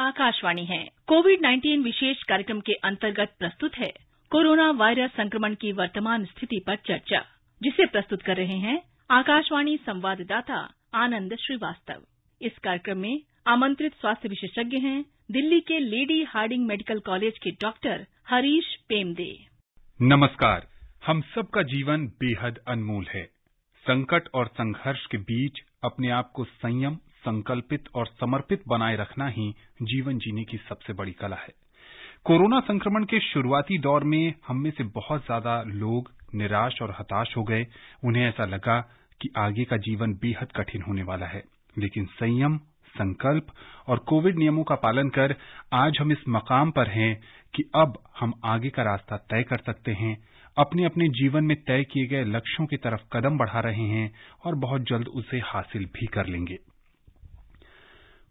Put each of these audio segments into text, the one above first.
आकाशवाणी है। कोविड-19 विशेष कार्यक्रम के अंतर्गत प्रस्तुत है कोरोना वायरस संक्रमण की वर्तमान स्थिति पर चर्चा, जिसे प्रस्तुत कर रहे हैं आकाशवाणी संवाददाता आनंद श्रीवास्तव। इस कार्यक्रम में आमंत्रित स्वास्थ्य विशेषज्ञ हैं दिल्ली के लेडी हार्डिंग मेडिकल कॉलेज के डॉक्टर हरीश पेमदे। नमस्कार। हम सबका जीवन बेहद अनमोल है। संकट और संघर्ष के बीच अपने आप को संयम, संकल्पित और समर्पित बनाए रखना ही जीवन जीने की सबसे बड़ी कला है। कोरोना संक्रमण के शुरुआती दौर में हम में से बहुत ज्यादा लोग निराश और हताश हो गए। उन्हें ऐसा लगा कि आगे का जीवन बेहद कठिन होने वाला है, लेकिन संयम, संकल्प और कोविड नियमों का पालन कर आज हम इस मकाम पर हैं कि अब हम आगे का रास्ता तय कर सकते हैं, अपने अपने जीवन में तय किए गए लक्ष्यों की तरफ कदम बढ़ा रहे हैं और बहुत जल्द उसे हासिल भी कर लेंगे।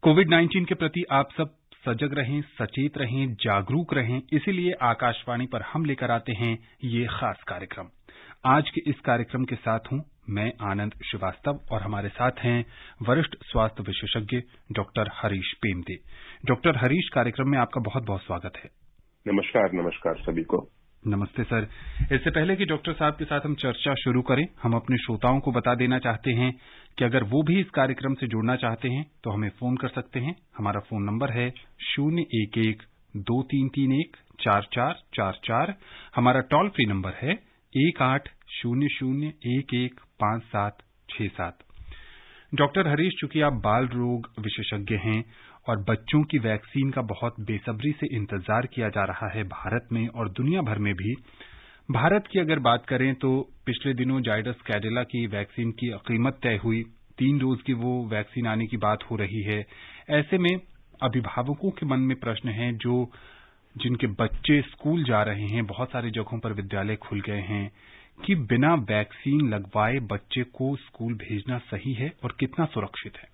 कोविड-19 के प्रति आप सब सजग रहें, सचेत रहें, जागरूक रहें। इसीलिए आकाशवाणी पर हम लेकर आते हैं ये खास कार्यक्रम। आज के इस कार्यक्रम के साथ हूं मैं आनंद श्रीवास्तव और हमारे साथ हैं वरिष्ठ स्वास्थ्य विशेषज्ञ डॉक्टर हरीश पेमदे। डॉक्टर हरीश, कार्यक्रम में आपका बहुत बहुत स्वागत है। नमस्कार सभी को। नमस्ते सर। इससे पहले कि डॉक्टर साहब के साथ हम चर्चा शुरू करें, हम अपने श्रोताओं को बता देना चाहते हैं कि अगर वो भी इस कार्यक्रम से जुड़ना चाहते हैं तो हमें फोन कर सकते हैं। हमारा फोन नंबर है 011-2331-4444। हमारा टोल फ्री नंबर है 1800-115767। डॉक्टर हरीश, चूंकि आप बाल रोग विशेषज्ञ हैं और बच्चों की वैक्सीन का बहुत बेसब्री से इंतजार किया जा रहा है भारत में और दुनिया भर में भी। भारत की अगर बात करें तो पिछले दिनों जाइडस कैडिला की वैक्सीन की कीमत तय हुई। 3 डोज की वो वैक्सीन आने की बात हो रही है। ऐसे में अभिभावकों के मन में प्रश्न हैं जिनके बच्चे स्कूल जा रहे हैं, बहुत सारी जगहों पर विद्यालय खुल गए हैं, कि बिना वैक्सीन लगवाए बच्चे को स्कूल भेजना सही है और कितना सुरक्षित है?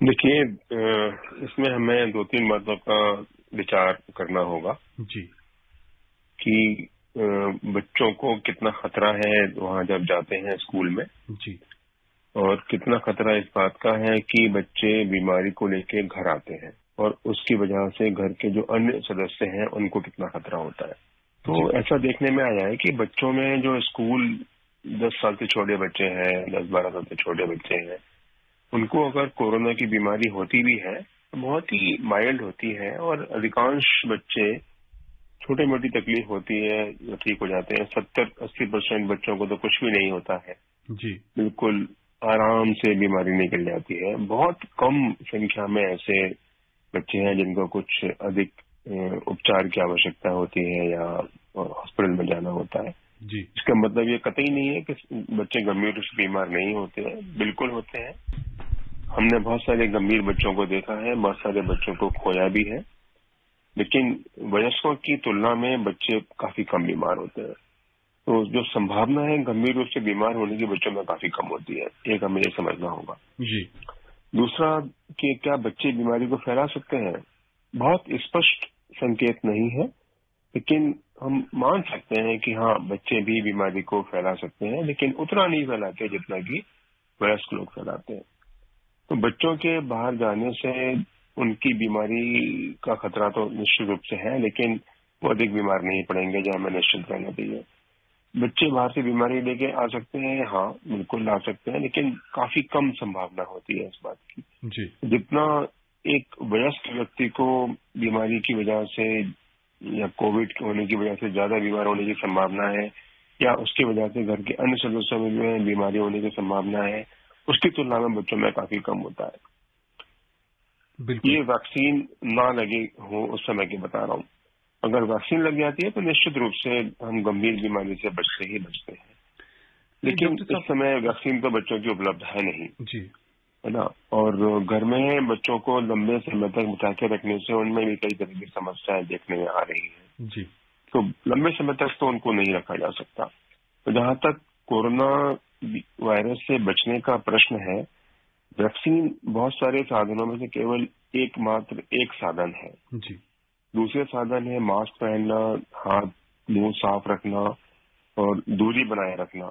देखिए, इसमें हमें 2-3 बातों का विचार करना होगा जी कि बच्चों को कितना खतरा है वहां जब जाते हैं स्कूल में जी, और कितना खतरा इस बात का है कि बच्चे बीमारी को लेके घर आते हैं और उसकी वजह से घर के जो अन्य सदस्य हैं उनको कितना खतरा होता है। तो ऐसा देखने में आया है कि बच्चों में जो स्कूल 10 साल से छोटे बच्चे हैं, 10-12 साल से छोटे बच्चे हैं, उनको अगर कोरोना की बीमारी होती भी है तो बहुत ही माइल्ड होती है और अधिकांश बच्चे छोटी मोटी तकलीफ होती है जो ठीक हो जाते हैं। 70-80% बच्चों को तो कुछ भी नहीं होता है जी, बिल्कुल आराम से बीमारी निकल जाती है। बहुत कम संख्या में ऐसे बच्चे हैं जिनको कुछ अधिक उपचार की आवश्यकता होती है या हॉस्पिटल में जाना होता है जी। इसका मतलब ये कतई नहीं है कि बच्चे गंभीर रूप से बीमार नहीं होते हैं, बिल्कुल होते हैं। हमने बहुत सारे गंभीर बच्चों को देखा है, बहुत सारे बच्चों को खोया भी है, लेकिन वयस्कों की तुलना में बच्चे काफी कम बीमार होते हैं। तो जो संभावना है गंभीर रूप से बीमार होने की बच्चों में काफी कम होती है, एक हमें ये समझना होगा जी। दूसरा कि क्या बच्चे बीमारी को फैला सकते हैं, बहुत स्पष्ट संकेत नहीं है, लेकिन हम मान सकते हैं कि हाँ, बच्चे भी बीमारी को फैला सकते हैं, लेकिन उतना नहीं फैलाते जितना कि वयस्क लोग फैलाते हैं। तो बच्चों के बाहर जाने से उनकी बीमारी का खतरा तो निश्चित रूप से है, लेकिन वो अधिक बीमार नहीं पड़ेंगे, जो हमें निश्चित रहना चाहिए। बच्चे बाहर से बीमारी लेके आ सकते हैं, हाँ बिल्कुल आ सकते हैं, लेकिन काफी कम संभावना होती है इस बात की जी। जितना एक वयस्क व्यक्ति को बीमारी की वजह से या कोविड होने की वजह से ज्यादा बीमार होने की संभावना है या उसकी वजह से घर के अन्य सदस्यों में जो है बीमारी होने की संभावना है, उसकी तुलना में बच्चों में काफी कम होता है। ये वैक्सीन ना लगे हो उस समय की बता रहा हूँ। अगर वैक्सीन लग जाती है तो निश्चित रूप से हम गंभीर बीमारी से बचते हैं, लेकिन इस समय वैक्सीन तो बच्चों की उपलब्ध है नहीं जी, है ना। और घर में बच्चों को लंबे समय तक बिठा के रखने से उनमें भी कई तरह की समस्याएं देखने में आ रही हैं जी। तो लंबे समय तक तो उनको नहीं रखा जा सकता। तो जहां तक कोरोना वायरस से बचने का प्रश्न है, वैक्सीन बहुत सारे साधनों में से केवल एकमात्र एक साधन है जी। दूसरे साधन है मास्क पहनना, हाथ मुंह साफ रखना और दूरी बनाए रखना,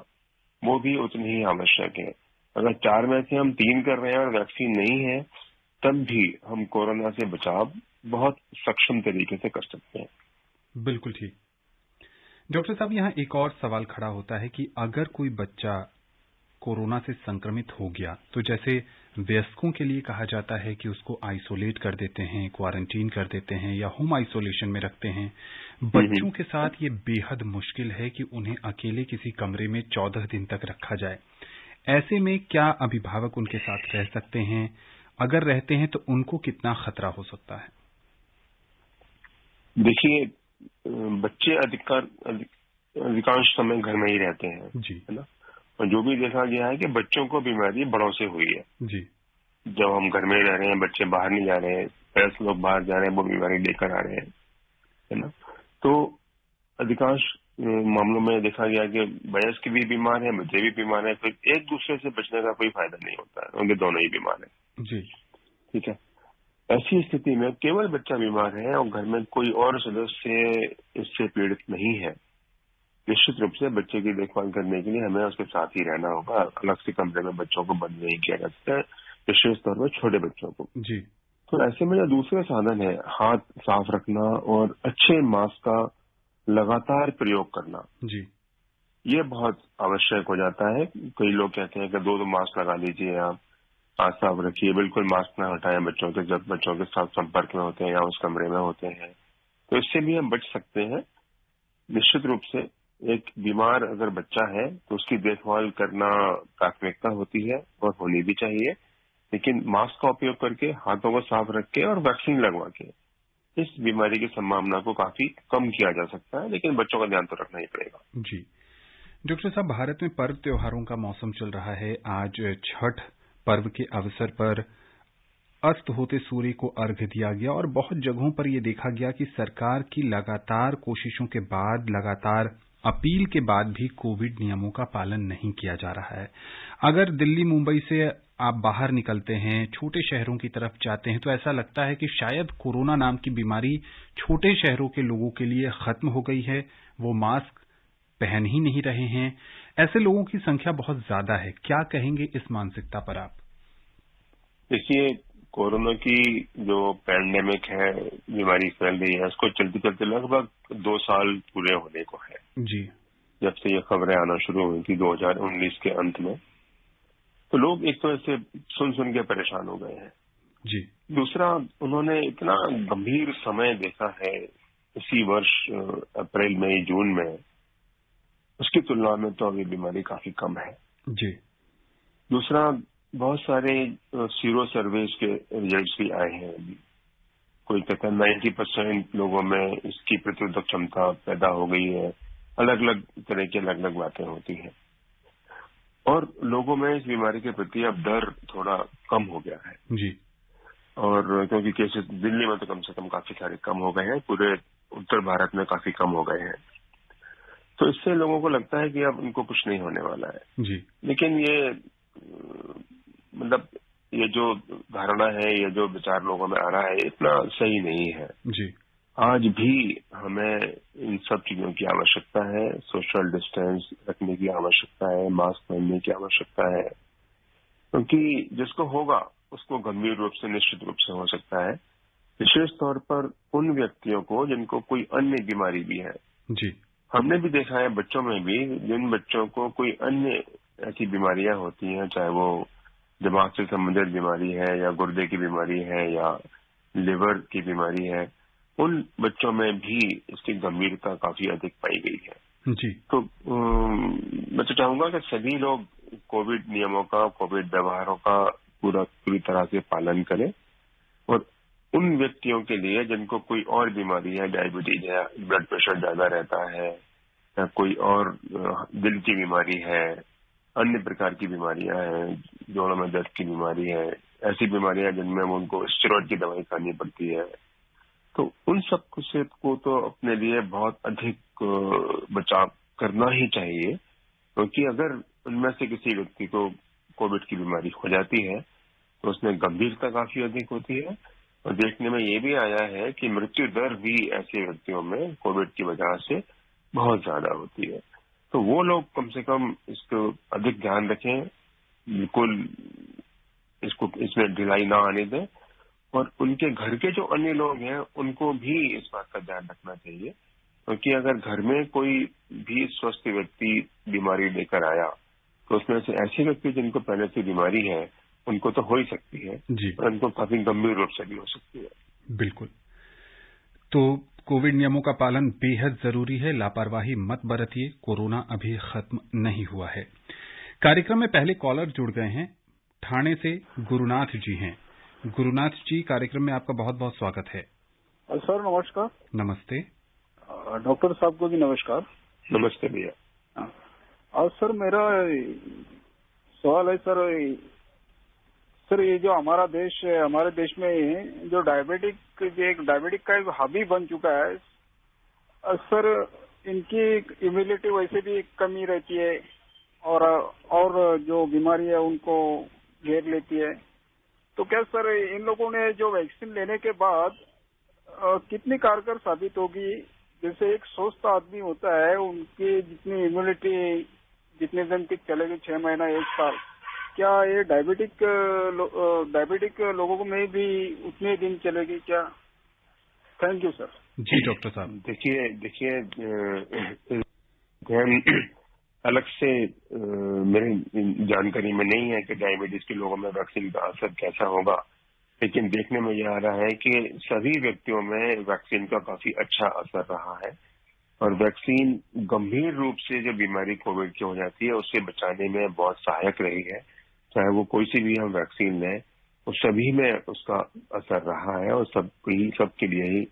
वो भी उतनी ही आवश्यक है। अगर 4 में से हम 3 कर रहे हैं और वैक्सीन नहीं है तब भी हम कोरोना से बचाव बहुत सक्षम तरीके से कर सकते हैं। बिल्कुल ठीक। डॉक्टर साहब, यहाँ एक और सवाल खड़ा होता है कि अगर कोई बच्चा कोरोना से संक्रमित हो गया तो जैसे वयस्कों के लिए कहा जाता है कि उसको आइसोलेट कर देते हैं, क्वारंटीन कर देते हैं या होम आइसोलेशन में रखते हैं। बच्चों के साथ ये बेहद मुश्किल है कि उन्हें अकेले किसी कमरे में 14 दिन तक रखा जाए। ऐसे में क्या अभिभावक उनके साथ रह सकते हैं? अगर रहते हैं तो उनको कितना खतरा हो सकता है? देखिए, बच्चे अधिकांश समय घर में ही रहते हैं जी, है ना। और जो भी देखा गया है कि बच्चों को बीमारी बड़ों से हुई है जी। जब हम घर में रह रहे हैं, बच्चे बाहर नहीं जा रहे हैं, 10 लोग बाहर जा रहे हैं, वो बीमारी लेकर आ रहे हैं, है ना। तो अधिकांश मामलों में देखा गया कि वयस्क भी बीमार है, बच्चे भी बीमार है, फिर एक दूसरे से बचने का कोई फायदा नहीं होता है, उनके दोनों ही बीमार है। जी, ठीक है। ऐसी स्थिति में केवल बच्चा बीमार है और घर में कोई और सदस्य इससे पीड़ित नहीं है, निश्चित रूप से बच्चे की देखभाल करने के लिए हमें उसके साथ ही रहना होगा। अलग से कमरे में बच्चों को बंद नहीं किया जा सकता है, विशेष तौर पर छोटे बच्चों को। जी। तो ऐसे में जो दूसरे साधन है, हाथ साफ रखना और अच्छे मास्क का लगातार प्रयोग करना, जी, ये बहुत आवश्यक हो जाता है। कई लोग कहते हैं कि 2 मास्क लगा लीजिए, आप हाथ साफ रखिए, बिल्कुल मास्क ना हटाएं बच्चों के, जब बच्चों के साथ संपर्क में होते हैं या उस कमरे में होते हैं। तो इससे भी हम बच सकते हैं। निश्चित रूप से एक बीमार अगर बच्चा है तो उसकी देखभाल करना प्राथमिकता होती है और होनी भी चाहिए, लेकिन मास्क का उपयोग करके, हाथों को साफ रख के और वैक्सीन लगवा के इस बीमारी की संभावना को काफी कम किया जा सकता है, लेकिन बच्चों का ध्यान तो रखना ही पड़ेगा। जी। डॉक्टर साहब, भारत में पर्व त्योहारों का मौसम चल रहा है। आज छठ पर्व के अवसर पर अस्त होते सूर्य को अर्घ्य दिया गया और बहुत जगहों पर यह देखा गया कि सरकार की लगातार कोशिशों के बाद, लगातार अपील के बाद भी कोविड नियमों का पालन नहीं किया जा रहा है। अगर दिल्ली, मुंबई से आप बाहर निकलते हैं, छोटे शहरों की तरफ जाते हैं, तो ऐसा लगता है कि शायद कोरोना नाम की बीमारी छोटे शहरों के लोगों के लिए खत्म हो गई है। वो मास्क पहन ही नहीं रहे हैं। ऐसे लोगों की संख्या बहुत ज्यादा है। क्या कहेंगे इस मानसिकता पर आप? देखिए, कोरोना की जो पैंडेमिक है, बीमारी फैल रही है, उसको चलते चलते लगभग 2 साल पूरे होने को है जी। जब से ये खबरें आना शुरू हुई थी 2019 के अंत में। तो लोग एक तरह से सुन सुन के परेशान हो गए हैं। जी। दूसरा, उन्होंने इतना गंभीर समय देखा है इसी वर्ष अप्रैल, मई, जून में, उसकी तुलना में तो अभी बीमारी काफी कम है। जी। दूसरा, बहुत सारे सीरो सर्वेज के रिजल्ट्स भी आए हैं अभी। कोई कहता है 90% लोगों में इसकी प्रतिरोधक क्षमता पैदा हो गई है। अलग अलग तरह की अलग अलग बातें होती हैं और लोगों में इस बीमारी के प्रति अब डर थोड़ा कम हो गया है। जी। और क्योंकि केसेस दिल्ली में तो कम से कम काफी सारे कम हो गए हैं, पूरे उत्तर भारत में काफी कम हो गए हैं। तो इससे लोगों को लगता है कि अब इनको कुछ नहीं होने वाला है। जी। लेकिन ये मतलब ये जो धारणा है, ये जो विचार लोगों में आ रहा है, इतना सही नहीं है। जी। आज भी हमें इन सब चीजों की आवश्यकता है। सोशल डिस्टेंस रखने की आवश्यकता है, मास्क पहनने की आवश्यकता है, क्योंकि जिसको होगा उसको गंभीर रूप से, निश्चित रूप से हो सकता है, विशेष तौर पर उन व्यक्तियों को जिनको कोई अन्य बीमारी भी है। जी। हमने भी देखा है बच्चों में भी, जिन बच्चों को कोई अन्य ऐसी बीमारियां होती हैं, चाहे वो दिमाग से संबंधित बीमारी है या गुर्दे की बीमारी है या लिवर की बीमारी है, उन बच्चों में भी इसकी गंभीरता काफी अधिक पाई गई है। जी। तो मैं तो चाहूंगा कि सभी लोग कोविड नियमों का, कोविड व्यवहारों का पूरी तरह से पालन करें और उन व्यक्तियों के लिए जिनको कोई और बीमारी है, डायबिटीज है, ब्लड प्रेशर ज्यादा रहता है या कोई और दिल की बीमारी है, अन्य प्रकार की बीमारियां हैं, जोड़ों में दर्द की बीमारी है, ऐसी बीमारियां जिनमें उनको स्टेरॉइड की दवाई खानी पड़ती है, तो उन सब से को तो अपने लिए बहुत अधिक बचाव करना ही चाहिए, क्योंकि अगर उनमें से किसी व्यक्ति को कोविड की बीमारी हो जाती है तो उसमें गंभीरता काफी अधिक होती है और देखने में ये भी आया है कि मृत्यु दर भी ऐसे व्यक्तियों में कोविड की वजह से बहुत ज्यादा होती है। तो वो लोग कम से कम इसको अधिक ध्यान रखें, बिल्कुल इसमें ढिलाई ना आने दें और उनके घर के जो अन्य लोग हैं उनको भी इस बात का ध्यान रखना चाहिए, क्योंकि अगर घर में कोई भी स्वस्थ व्यक्ति बीमारी लेकर आया तो उसमें से ऐसे व्यक्ति जिनको पहले से बीमारी है उनको तो हो ही सकती है जी। और उनको काफी गंभीर रूप से भी हो सकती है। बिल्कुल। तो कोविड नियमों का पालन बेहद जरूरी है, लापरवाही मत बरतिए, कोरोना अभी खत्म नहीं हुआ है। कार्यक्रम में पहले कॉलर जुड़ गए हैं, ठाणे से गुरुनाथ जी हैं। गुरुनाथ जी, कार्यक्रम में आपका बहुत बहुत स्वागत है। सर नमस्कार। नमस्ते। डॉक्टर साहब को भी नमस्कार। नमस्ते भैया। और सर मेरा सवाल है सर ये जो हमारा देश है, हमारे देश में जो डायबिटिक का एक हॉबी बन चुका है सर, इनकी इम्यूनिटी वैसे भी कमी रहती है और जो बीमारी है उनको घेर लेती है। तो क्या सर इन लोगों ने जो वैक्सीन लेने के बाद कितनी कारगर साबित होगी? जैसे एक स्वस्थ आदमी होता है, उनकी जितनी इम्यूनिटी जितने दिन तक चलेगी, 6 महीना 1 साल, क्या ये डायबिटिक लोगों में भी उतने दिन चलेगी क्या? Thank you sir. जी डॉक्टर साहब। देखिए ध्यान अलग से मेरी जानकारी में नहीं है कि डायबिटीज के लोगों में वैक्सीन का असर कैसा होगा, लेकिन देखने में यह आ रहा है कि सभी व्यक्तियों में वैक्सीन का काफी अच्छा असर रहा है और वैक्सीन गंभीर रूप से जो बीमारी कोविड की हो जाती है उससे बचाने में बहुत सहायक रही है। चाहे वो कोई सी भी हम वैक्सीन लें, वो सभी में उसका असर रहा है और सबके लिए ही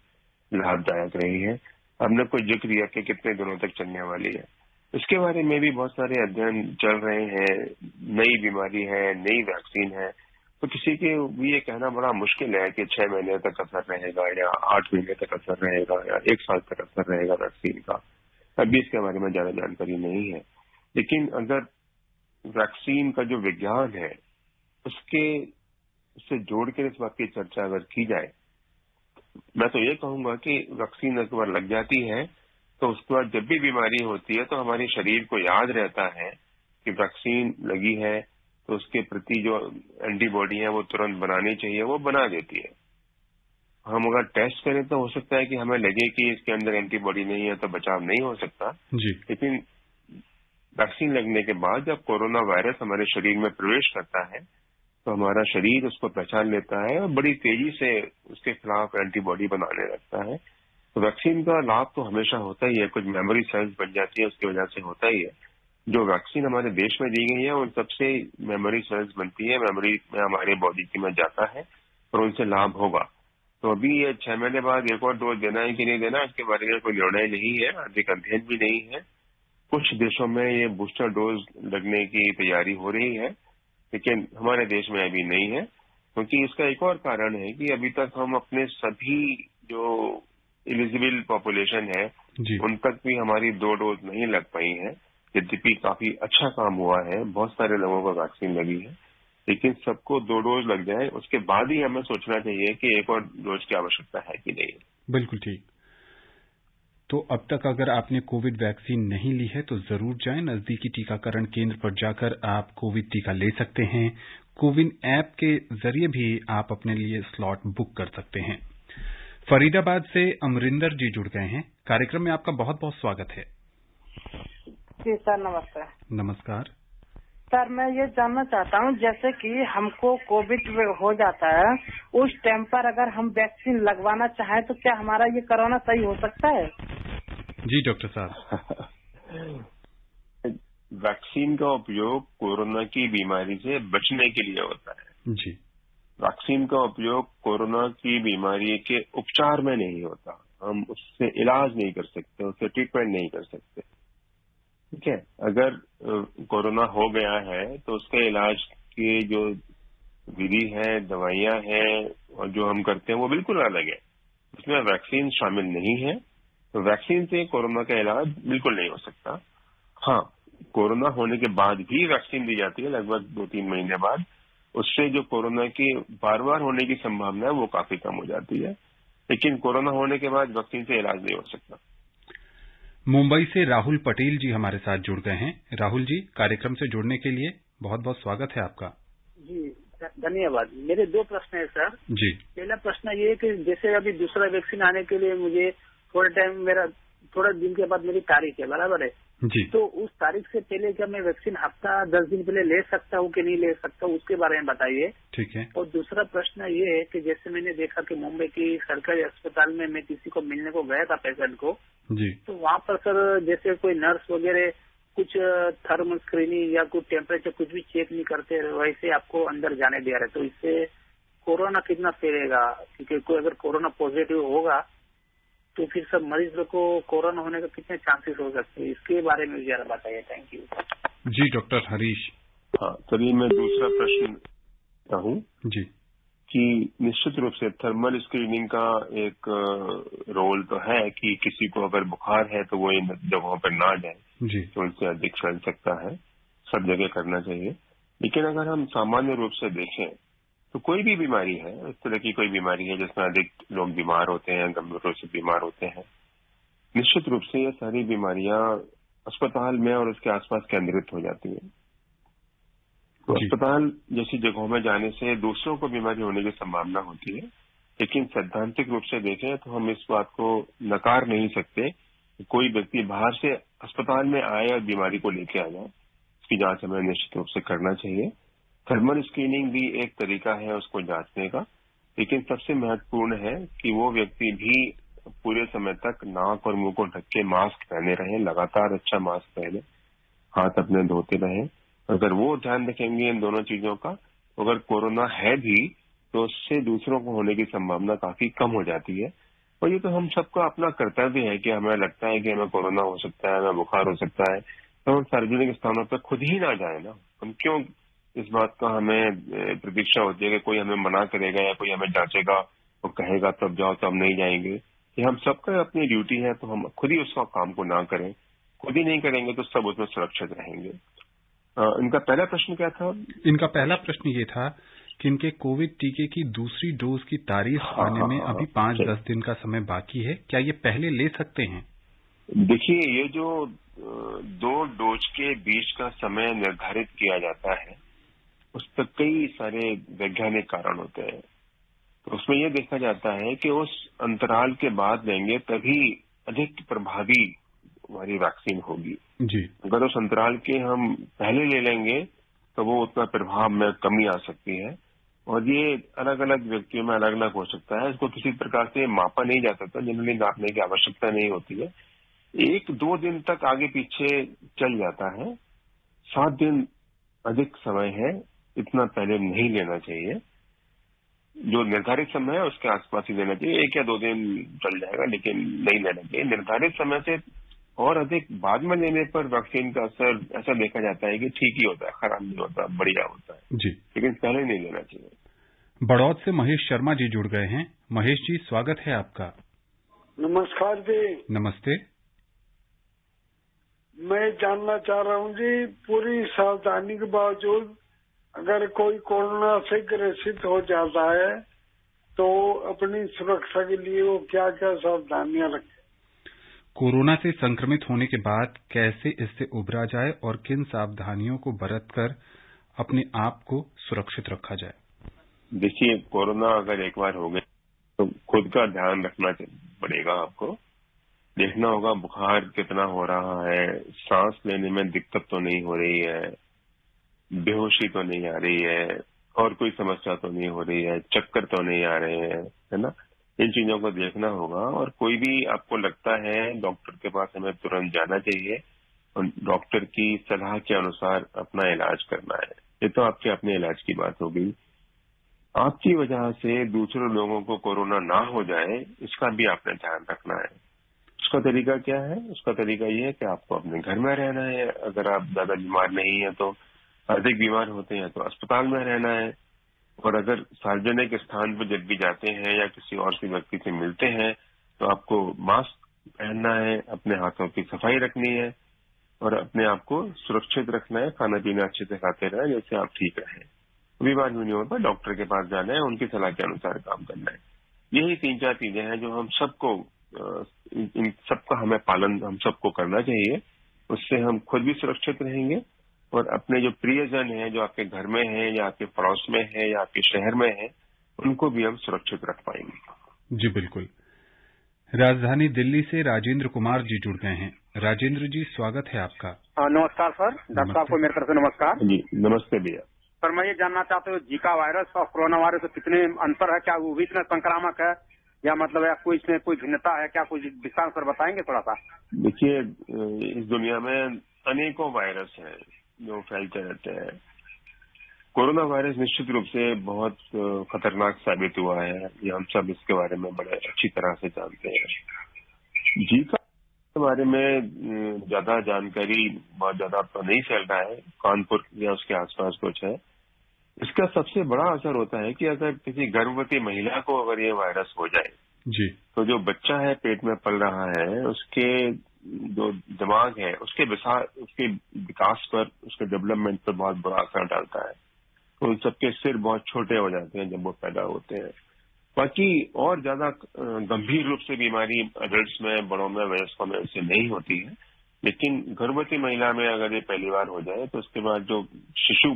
लाभदायक रही है। हमने कोई जिक्र किया कि कितने दिनों तक चलने वाली है, इसके बारे में भी बहुत सारे अध्ययन चल रहे हैं। नई बीमारी है, नई वैक्सीन है, तो किसी के भी ये कहना बड़ा मुश्किल है कि 6 महीने तक असर रहेगा या 8 महीने तक असर रहेगा या 1 साल तक असर रहेगा वैक्सीन का। अभी इसके बारे में ज्यादा जानकारी नहीं है, लेकिन अगर वैक्सीन का जो विज्ञान है उससे जोड़ कर इस बात की चर्चा अगर की जाए, मैं तो ये कहूंगा कि वैक्सीन एक बार लग जाती है तो उसके बाद जब भी बीमारी होती है तो हमारे शरीर को याद रहता है कि वैक्सीन लगी है, तो उसके प्रति जो एंटीबॉडी है वो तुरंत बनानी चाहिए, वो बना देती है। हम अगर टेस्ट करें तो हो सकता है कि हमें लगे कि इसके अंदर एंटीबॉडी नहीं है तो बचाव नहीं हो सकता जी। लेकिन वैक्सीन लगने के बाद जब कोरोना वायरस हमारे शरीर में प्रवेश करता है तो हमारा शरीर उसको पहचान लेता है और बड़ी तेजी से उसके खिलाफ एंटीबॉडी बनाने लगता है। तो वैक्सीन का लाभ तो हमेशा होता ही है, कुछ मेमोरी सेल्स बन जाती है उसकी वजह से होता ही है। जो वैक्सीन हमारे देश में दी गई है उन सबसे मेमोरी सेल्स बनती है, मेमोरी में हमारे बॉडी में जाता है और उनसे लाभ होगा। तो अभी ये 6 महीने बाद एक और डोज देना है कि नहीं देना, इसके बारे में कोई निर्णय नहीं है, अधिक अध्ययन भी नहीं है। कुछ देशों में ये बूस्टर डोज लगने की तैयारी हो रही है, लेकिन हमारे देश में अभी नहीं है, क्योंकि इसका एक और कारण है कि अभी तक हम अपने सभी जो एलिजिबल पॉपुलेशन है उन तक भी हमारी 2 डोज नहीं लग पाई है। यद्यपि काफी अच्छा काम हुआ है, बहुत सारे लोगों को वैक्सीन लगी है, लेकिन सबको 2 डोज लग जाए उसके बाद ही हमें सोचना चाहिए कि एक और डोज की आवश्यकता है कि नहीं। बिल्कुल ठीक। तो अब तक अगर आपने कोविड वैक्सीन नहीं ली है तो जरूर जाएं, नजदीकी टीकाकरण केंद्र पर जाकर आप कोविड टीका ले सकते हैं। कोविन ऐप के जरिए भी आप अपने लिए स्लॉट बुक कर सकते हैं। फरीदाबाद से अमरिंदर जी जुड़ गए हैं, कार्यक्रम में आपका बहुत बहुत स्वागत है। जी सर नमस्कार। नमस्कार सर, मैं ये जानना चाहता हूँ, जैसे कि हमको कोविड हो जाता है, उस टाइम पर अगर हम वैक्सीन लगवाना चाहें तो क्या हमारा ये कोरोना सही हो सकता है? जी डॉक्टर साहब। वैक्सीन का उपयोग कोरोना की बीमारी से बचने के लिए होता है जी। वैक्सीन का उपयोग कोरोना की बीमारी के उपचार में नहीं होता। हम उससे इलाज नहीं कर सकते, उससे ट्रीटमेंट नहीं कर सकते। ठीक है, अगर कोरोना हो गया है तो उसके इलाज की जो विधि है, दवाइयां हैं और जो हम करते हैं वो बिल्कुल अलग है, उसमें वैक्सीन शामिल नहीं है। तो वैक्सीन से कोरोना का इलाज बिल्कुल नहीं हो सकता। हाँ, कोरोना होने के बाद भी वैक्सीन दी जाती है लगभग 2-3 महीने बाद, उससे जो कोरोना की बार बार होने की संभावना है वो काफी कम हो जाती है, लेकिन कोरोना होने के बाद वैक्सीन से इलाज नहीं हो सकता। मुंबई से राहुल पटेल जी हमारे साथ जुड़ गए हैं। राहुल जी, कार्यक्रम से जुड़ने के लिए बहुत बहुत स्वागत है आपका। जी सर, धन्यवाद। मेरे 2 प्रश्न है सर जी। पहला प्रश्न ये है कि जैसे अभी दूसरा वैक्सीन आने के लिए मुझे थोड़ा दिन के बाद मेरी तारीख है, बराबर है जी। तो उस तारीख से पहले क्या मैं वैक्सीन हफ्ता 10 दिन पहले ले सकता हूँ कि नहीं ले सकता हूँ, उसके बारे में बताइए। ठीक है। और दूसरा प्रश्न ये है कि जैसे मैंने देखा कि मुंबई की सरकारी अस्पताल में मैं किसी को मिलने को गया था पेशेंट को, जी। तो वहाँ पर सर जैसे कोई नर्स वगैरह कुछ थर्मल स्क्रीनिंग या कुछ टेम्परेचर कुछ भी चेक नहीं करते, वैसे आपको अंदर जाने दे रहे, तो इससे कोरोना कितना फैलेगा? क्योंकि कोई अगर कोरोना पॉजिटिव होगा तो फिर सब मरीज लोग को कोरोना होने का कितने चांसेस हो सकते हैं, इसके बारे में जरा बताइए। Thank you. जी डॉक्टर हरीश। हाँ, चलिए मैं दूसरा प्रश्न हूँ जी। कि निश्चित रूप से थर्मल स्क्रीनिंग का एक रोल तो है कि किसी को अगर बुखार है तो वो इन जगहों पर ना जाए जी। तो उनसे अधिक फैल सकता है, सब जगह करना चाहिए। लेकिन अगर हम सामान्य रूप से देखें तो कोई भी बीमारी है, इस तरह की कोई बीमारी है जिसमें अधिक लोग बीमार होते हैं, गंभीर रूप से बीमार होते हैं, निश्चित रूप से ये सारी बीमारियां अस्पताल में और उसके आसपास केंद्रित हो जाती हैं। तो अस्पताल जैसी जगहों में जाने से दूसरों को बीमारी होने की संभावना होती है, लेकिन सैद्धांतिक रूप से देखें तो हम इस बात को नकार नहीं सकते कि कोई व्यक्ति बाहर से अस्पताल में आए और बीमारी को लेके आ जाए। इसकी जांच हमें निश्चित रूप से करना चाहिए। थर्मल स्क्रीनिंग भी एक तरीका है उसको जांचने का, लेकिन सबसे महत्वपूर्ण है कि वो व्यक्ति भी पूरे समय तक नाक और मुंह को ढक के मास्क पहने रहें, लगातार अच्छा मास्क पहने, हाथ अपने धोते रहें। अगर वो ध्यान रखेंगे इन दोनों चीजों का, अगर कोरोना है भी तो उससे दूसरों को होने की संभावना काफी कम हो जाती है। और ये तो हम सबका अपना कर्तव्य है कि हमें लगता है कि हमें कोरोना हो सकता है, हमें बुखार हो सकता है, तो हम सार्वजनिक स्थानों पर खुद ही ना जाए ना। हम क्यों इस बात का हमें प्रतीक्षा होती है कि कोई हमें मना करेगा या कोई हमें जांचेगा और कहेगा तब जाओ, तब नहीं जाएंगे। ये हम सबका अपनी ड्यूटी है, तो हम खुद ही उस काम को ना करें। खुद ही नहीं करेंगे तो सब उसमें सुरक्षित रहेंगे। इनका पहला प्रश्न क्या था? इनका पहला प्रश्न ये था कि इनके कोविड टीके की दूसरी डोज की तारीख आने में अभी 5-10 दिन का समय बाकी है, क्या ये पहले ले सकते हैं? देखिए, ये जो 2 डोज के बीच का समय निर्धारित किया जाता है उस पर कई सारे वैज्ञानिक कारण होते हैं। तो उसमें यह देखा जाता है कि उस अंतराल के बाद लेंगे तभी अधिक प्रभावी हमारी वैक्सीन होगी जी। अगर उस अंतराल के हम पहले ले लेंगे तो वो उतना प्रभाव में कमी आ सकती है। और ये अलग अलग व्यक्तियों में अलग अलग हो सकता है। इसको किसी प्रकार से मापा नहीं जा सकता, जनरली नापने की आवश्यकता नहीं होती है। 1-2 दिन तक आगे पीछे चल जाता है, 7 दिन अधिक समय है, इतना पहले नहीं लेना चाहिए। जो निर्धारित समय है उसके आसपास ही लेना चाहिए। 1 या 2 दिन चल जाएगा लेकिन नहीं लेना चाहिए। निर्धारित समय से और अधिक बाद में लेने पर वैक्सीन का असर ऐसा देखा जाता है कि ठीक ही होता है, खराब नहीं होता, बढ़िया होता है जी, लेकिन पहले नहीं लेना चाहिए। बड़ौद से महेश शर्मा जी जुड़ गए हैं। महेश जी, स्वागत है आपका। नमस्कार जी। नमस्ते। मैं जानना चाह रहा हूँ जी, पूरी सावधानी के बावजूद अगर कोई कोरोना से ग्रसित हो जाता है तो अपनी सुरक्षा के लिए वो क्या क्या सावधानियां रखें? कोरोना से संक्रमित होने के बाद कैसे इससे उबरा जाए और किन सावधानियों को बरतकर अपने आप को सुरक्षित रखा जाए? देखिए, कोरोना अगर एक बार हो गए तो खुद का ध्यान रखना पड़ेगा। आपको देखना होगा बुखार कितना हो रहा है, सांस लेने में दिक्कत तो नहीं हो रही है, बेहोशी तो नहीं आ रही है, और कोई समस्या तो नहीं हो रही है, चक्कर तो नहीं आ रहे हैं, है ना। इन चीजों को देखना होगा। और कोई भी आपको लगता है डॉक्टर के पास हमें तुरंत जाना चाहिए और डॉक्टर की सलाह के अनुसार अपना इलाज करना है। ये तो आपके अपने इलाज की बात होगी। आपकी वजह से दूसरे लोगों को कोरोना ना हो जाए, इसका भी आपने ध्यान रखना है। उसका तरीका क्या है? उसका तरीका ये है कि आपको अपने घर में रहना है। अगर आप ज्यादा बीमार नहीं है तो, अधिक बीमार होते हैं तो अस्पताल में रहना है। और अगर सार्वजनिक स्थान पर जब भी जाते हैं या किसी और से व्यक्ति से मिलते हैं तो आपको मास्क पहनना है, अपने हाथों की सफाई रखनी है और अपने आप को सुरक्षित रखना है। खाना पीना अच्छे से खाते रहें जिससे आप ठीक रहें। बीमार भी नहीं होता, डॉक्टर के पास जाना है, उनकी सलाह के अनुसार काम करना है। यही 3-4 चीजें हैं जो हम सबको, इन सबका हमें पालन हम सबको करना चाहिए। उससे हम खुद भी सुरक्षित रहेंगे और अपने जो प्रियजन हैं, जो आपके घर में हैं या आपके पड़ोस में हैं या आपके शहर में हैं, उनको भी हम सुरक्षित रख पाएंगे। जी बिल्कुल। राजधानी दिल्ली से राजेंद्र कुमार जी जुड़ गए हैं। राजेंद्र जी, स्वागत है आपका। नमस्कार सर, डॉक्टर साहब को मेरी तरफ से नमस्कार। जी नमस्ते भैया। सर, मैं ये जानना चाहता हूँ, जीका वायरस और कोरोना वायरस में कितने अंतर है? क्या वो भी इतना संक्रामक है या मतलब या कोई इसमें कोई भिन्नता है क्या? कुछ विस्तार सर बताएंगे थोड़ा सा। देखिए, इस दुनिया में अनेकों वायरस हैं जो फैलते रहते हैं। कोरोना वायरस निश्चित रूप से बहुत खतरनाक साबित हुआ है, ये हम सब इसके बारे में बड़े अच्छी तरह से जानते हैं। जीका के बारे में ज्यादा जानकारी बहुत ज्यादा तो नहीं फैल रहा है, कानपुर या उसके आसपास कुछ है। इसका सबसे बड़ा असर होता है कि अगर किसी गर्भवती महिला को अगर ये वायरस हो जाए जी, तो जो बच्चा है पेट में पल रहा है, उसके जो दिमाग है उसके विकास पर, उसके डेवलपमेंट पर बहुत बुरा असर डालता है। तो उन सबके सिर बहुत छोटे हो जाते हैं जब वो पैदा होते हैं। बाकी और ज्यादा गंभीर रूप से बीमारी एडल्ट्स में, बड़ों में, वयस्कों में इससे नहीं होती है, लेकिन गर्भवती महिला में अगर ये पहली बार हो जाए तो उसके बाद जो शिशु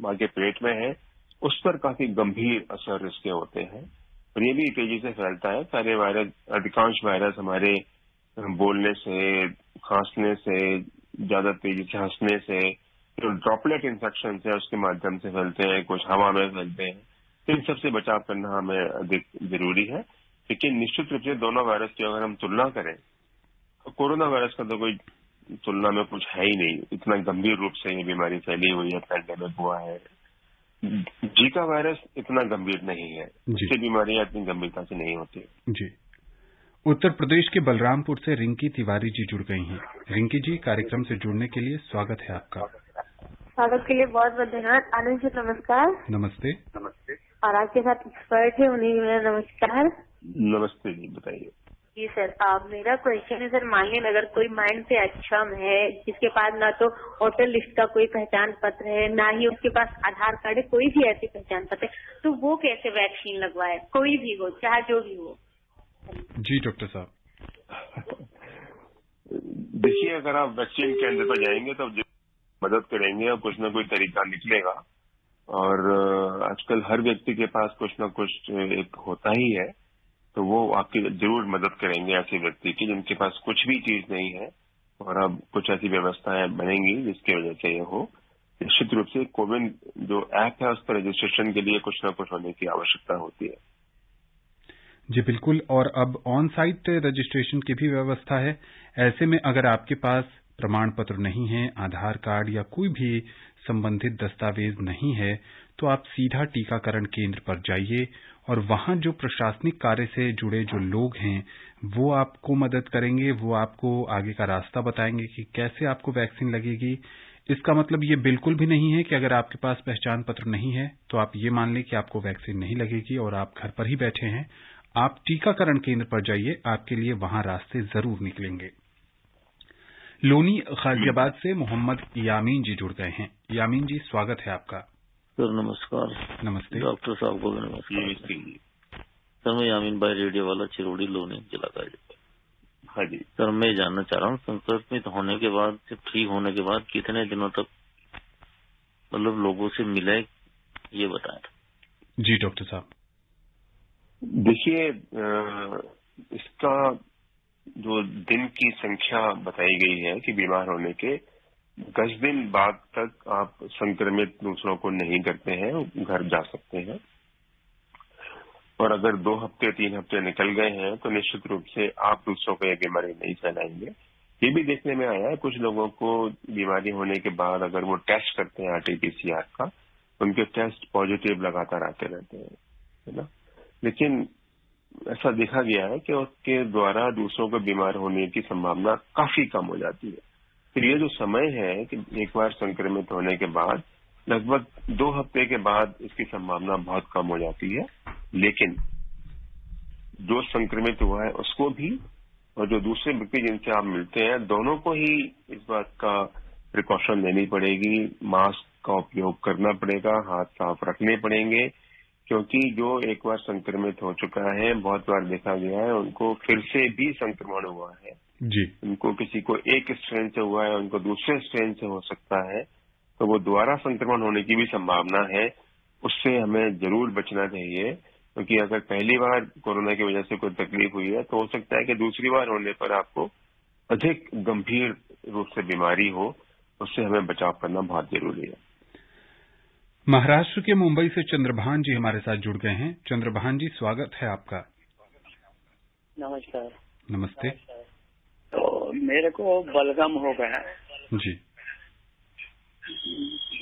मां के पेट में है उस पर काफी गंभीर असर इसके होते हैं और ये भी तेजी से फैलता है। सारे वायरस, अधिकांश वायरस हमारे बोलने से, खांसने से, ज्यादा तेजी से हंसने से, जो ड्रॉपलेट इन्फेक्शन है उसके माध्यम से फैलते हैं, कुछ हवा में फैलते हैं। इन सबसे बचाव करना हमें अधिक जरूरी है। लेकिन निश्चित रूप से दोनों वायरस की अगर हम तुलना करें तो कोरोना वायरस का तो कोई तुलना में कुछ है ही नहीं। इतना गंभीर रूप से ये बीमारी फैली हुई है, पैंडेमिक हुआ है। जीका वायरस इतना गंभीर नहीं है, इससे बीमारियां इतनी गंभीरता से नहीं होती। जी। उत्तर प्रदेश के बलरामपुर से रिंकी तिवारी जी जुड़ गई हैं। रिंकी जी, कार्यक्रम से जुड़ने के लिए स्वागत है आपका। स्वागत के लिए बहुत बहुत धन्यवाद। आनंद जी नमस्कार। नमस्ते। नमस्ते। और आपके साथ एक्सपर्ट है, उन्हें मेरा नमस्कार। नमस्ते जी, बताइए। जी सर, मेरा क्वेश्चन है सर, मान लीजिए अगर कोई माइंड से अक्षम है, जिसके पास ना तो वोटर लिस्ट का कोई पहचान पत्र है, ना ही उसके पास आधार कार्ड है, कोई भी ऐसी पहचान पत्र है, तो वो कैसे वैक्सीन लगवाए? कोई भी हो, चाहे जो भी हो। जी डॉक्टर साहब। देखिए, अगर आप वैक्सीन केंद्र पर जाएंगे तो मदद करेंगे और कुछ न कुछ तरीका निकलेगा। और आजकल हर व्यक्ति के पास कुछ न कुछ एक होता ही है, तो वो आपकी जरूर मदद करेंगे ऐसे व्यक्ति की जिनके पास कुछ भी चीज नहीं है। और अब कुछ ऐसी व्यवस्थाएं बनेंगी जिसकी वजह से ये हो। निश्चित रूप से कोविन जो ऐप है उस पर रजिस्ट्रेशन के लिए कुछ न कुछ होने की आवश्यकता होती है। जी बिल्कुल। और अब ऑन साइट रजिस्ट्रेशन की भी व्यवस्था है। ऐसे में अगर आपके पास प्रमाण पत्र नहीं है, आधार कार्ड या कोई भी संबंधित दस्तावेज नहीं है, तो आप सीधा टीकाकरण केंद्र पर जाइए और वहां जो प्रशासनिक कार्य से जुड़े जो लोग हैं वो आपको मदद करेंगे, वो आपको आगे का रास्ता बताएंगे कि कैसे आपको वैक्सीन लगेगी। इसका मतलब ये बिल्कुल भी नहीं है कि अगर आपके पास पहचान पत्र नहीं है तो आप ये मान लें कि आपको वैक्सीन नहीं लगेगी और आप घर पर ही बैठे हैं। आप टीकाकरण केंद्र पर जाइए, आपके लिए वहां रास्ते जरूर निकलेंगे। लोनी गाजियाबाद से मोहम्मद यामीन जी जुड़ गए हैं। यामीन जी, स्वागत है आपका। सर नमस्कार। नमस्ते। डॉक्टर साहब को भी नमस्कार। सर मैं यामीन भाई, रेडियो वाला, चिरोड़ी, लोनी जिला गाजियाबाद। हाँ जी सर, मैं जानना चाह रहा हूँ, संक्रमित होने के बाद, ठीक होने के बाद कितने दिनों तक मतलब लोगों से मिले, ये बताएं। जी डॉक्टर साहब। देखिए, इसका जो दिन की संख्या बताई गई है कि बीमार होने के 10 दिन बाद तक आप संक्रमित दूसरों को नहीं करते हैं, घर जा सकते हैं। और अगर 2 हफ्ते 3 हफ्ते निकल गए हैं तो निश्चित रूप से आप दूसरों को ये बीमारी नहीं फैलाएंगे। ये भी देखने में आया है, कुछ लोगों को बीमारी होने के बाद अगर वो टेस्ट करते हैं RT-PCR का, उनके टेस्ट पॉजिटिव लगातार आते रहते हैं, है ना। लेकिन ऐसा देखा गया है कि उसके द्वारा दूसरों को बीमार होने की संभावना काफी कम हो जाती है। फिर ये जो समय है कि एक बार संक्रमित होने के बाद लगभग 2 हफ्ते के बाद इसकी संभावना बहुत कम हो जाती है। लेकिन जो संक्रमित हुआ है उसको भी और जो दूसरे व्यक्ति जिनसे आप मिलते हैं, दोनों को ही इस बात का प्रिकॉशन लेनी पड़ेगी। मास्क का उपयोग करना पड़ेगा, हाथ साफ रखने पड़ेंगे, क्योंकि जो एक बार संक्रमित हो चुका है, बहुत बार देखा गया है, उनको फिर से भी संक्रमण हुआ है। जी। उनको किसी को एक स्ट्रेन से हुआ है, उनको दूसरे स्ट्रेन से हो सकता है। तो वो दोबारा संक्रमण होने की भी संभावना है। उससे हमें जरूर बचना चाहिए, क्योंकि अगर पहली बार कोरोना की वजह से कोई तकलीफ हुई है तो हो सकता है कि दूसरी बार होने पर आपको अधिक गंभीर रूप से बीमारी हो। उससे हमें बचाव करना बहुत जरूरी है। महाराष्ट्र के मुंबई से चंद्रभान जी हमारे साथ जुड़ गए हैं। चंद्रभान जी, स्वागत है आपका। नमस्कार। नमस्ते। तो मेरे को बलगम हो गया जी।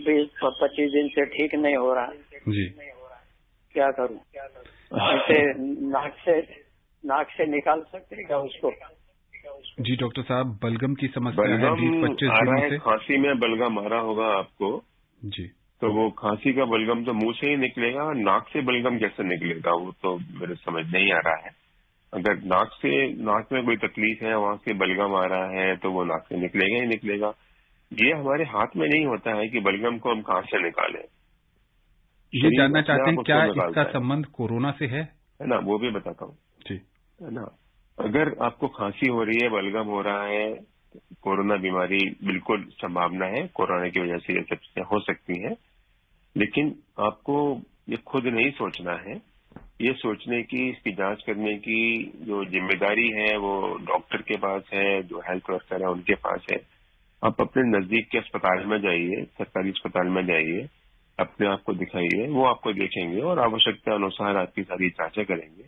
20-25 दिन से ठीक नहीं हो रहा जी। क्या करूं? ऐसे नाक से निकाल सकते क्या उसको? जी डॉक्टर साहब, बलगम की समस्या है 20-25 आ रहा दिनों है, से। खांसी में बलगम आ रहा होगा आपको जी। तो वो खांसी का बलगम तो मुंह से ही निकलेगा, नाक से बलगम कैसे निकलेगा वो तो मेरे समझ नहीं आ रहा है। अगर नाक में कोई तकलीफ है, वहां से बलगम आ रहा है तो वो नाक से निकलेगा ही निकलेगा। ये हमारे हाथ में नहीं होता है कि बलगम को हम कहां से निकालें। ये जानना चाहते हैं क्या इसका संबंध कोरोना से है ना? वो भी बताता हूँ जी, है ना। अगर आपको खांसी हो रही है, बलगम हो रहा है, कोरोना बीमारी बिल्कुल संभावना है, कोरोना की वजह से ये सब चीजें हो सकती हैं। लेकिन आपको ये खुद नहीं सोचना है, ये सोचने की, इसकी जांच करने की जो जिम्मेदारी है वो डॉक्टर के पास है, जो हेल्थ वर्कर है उनके पास है। आप अपने नजदीक के अस्पताल में जाइए, सरकारी अस्पताल में जाइए, अपने आप को दिखाइए, वो आपको देखेंगे और आवश्यकता अनुसार आपकी सारी जांचें करेंगे।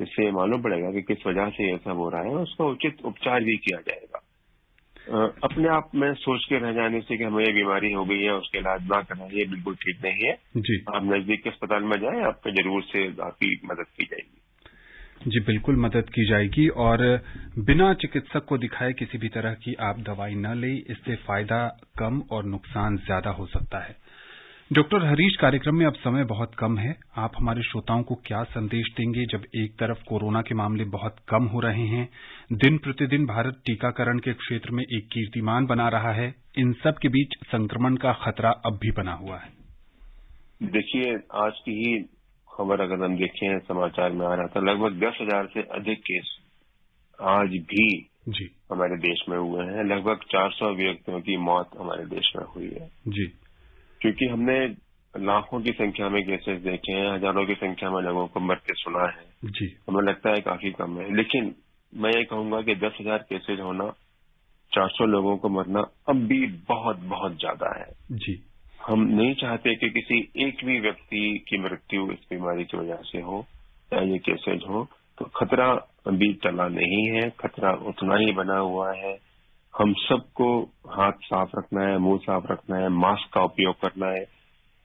इससे मालूम पड़ेगा कि किस वजह से ये सब हो रहा है, उसका उचित उपचार भी किया जाएगा। अपने आप में सोच के रह जाने से कि हमें ये बीमारी हो गई है उसके इलाज ना करना, ये बिल्कुल ठीक नहीं है जी। आप नजदीक के अस्पताल में जाएं, आपको जरूर से आपकी मदद की जाएगी। जी बिल्कुल मदद की जाएगी, और बिना चिकित्सक को दिखाए किसी भी तरह की आप दवाई न लें, इससे फायदा कम और नुकसान ज्यादा हो सकता है। डॉक्टर हरीश, कार्यक्रम में अब समय बहुत कम है, आप हमारे श्रोताओं को क्या संदेश देंगे जब एक तरफ कोरोना के मामले बहुत कम हो रहे हैं, दिन प्रतिदिन भारत टीकाकरण के क्षेत्र में एक कीर्तिमान बना रहा है, इन सब के बीच संक्रमण का खतरा अब भी बना हुआ है? देखिए, आज की ही खबर अगर हम देखें, समाचार में आ रहा था लगभग 10,000 से अधिक केस आज भी जी हमारे देश में हुए हैं। लगभग 400 व्यक्तियों की मौत हमारे देश में हुई है जी। क्योंकि हमने लाखों की संख्या में केसेस देखे हैं, हजारों की संख्या में लोगों को मरते सुना है जी। हमें लगता है काफी कम है, लेकिन मैं ये कहूंगा कि 10,000 केसेज होना, 400 लोगों को मरना अब भी बहुत बहुत ज्यादा है जी। हम नहीं चाहते कि किसी एक भी व्यक्ति की मृत्यु इस बीमारी की वजह से हो या ये केसेज हो। तो खतरा अभी टला नहीं है, खतरा उतना ही बना हुआ है। हम सबको हाथ साफ रखना है, मुंह साफ रखना है, मास्क का उपयोग करना है।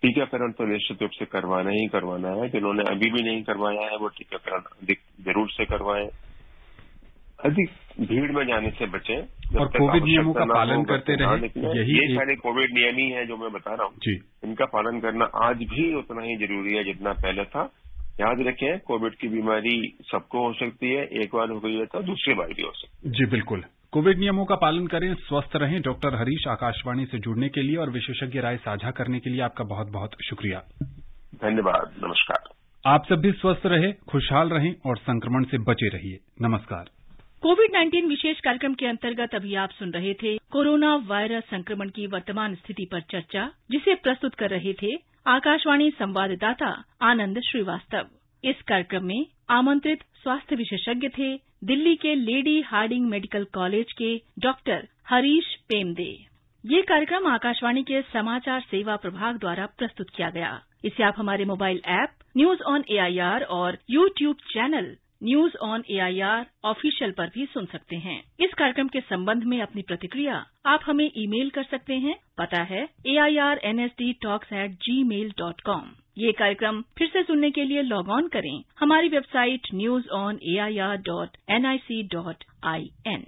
टीकाकरण तो निश्चित रूप से करवाना ही करवाना है। जिन्होंने अभी भी नहीं करवाया है वो टीकाकरण अधिक जरूर से करवाएं। अधिक भीड़ में जाने से बचें और कोविड नियमों का पालन करते रहे। ये सारे कोविड नियम ही है जो मैं बता रहा हूँ जी। इनका पालन करना आज भी उतना ही जरूरी है जितना पहले था। याद रखें, कोविड की बीमारी सबको हो सकती है, एक बार हो गई है तो दूसरी बार भी हो सकती है। जी बिल्कुल, कोविड नियमों का पालन करें, स्वस्थ रहें। डॉक्टर हरीश, आकाशवाणी से जुड़ने के लिए और विशेषज्ञ राय साझा करने के लिए आपका बहुत बहुत शुक्रिया। धन्यवाद, नमस्कार। आप सब भी स्वस्थ रहे, खुशहाल रहें और संक्रमण से बचे रहिए। नमस्कार। कोविड-19 विशेष कार्यक्रम के अंतर्गत अभी आप सुन रहे थे कोरोना वायरस संक्रमण की वर्तमान स्थिति पर चर्चा, जिसे प्रस्तुत कर रहे थे आकाशवाणी संवाददाता आनंद श्रीवास्तव। इस कार्यक्रम में आमंत्रित स्वास्थ्य विशेषज्ञ थे दिल्ली के लेडी हार्डिंग मेडिकल कॉलेज के डॉक्टर हरीश पेमदे। ये कार्यक्रम आकाशवाणी के समाचार सेवा प्रभाग द्वारा प्रस्तुत किया गया। इसे आप हमारे mobile app news on AIR और YouTube channel news on AIR official पर भी सुन सकते हैं। इस कार्यक्रम के संबंध में अपनी प्रतिक्रिया आप हमें ईमेल कर सकते हैं। पता है airnsdtalks@gmail.com। ये कार्यक्रम फिर से सुनने के लिए लॉग ऑन करें हमारी वेबसाइट newsonair.nic.in।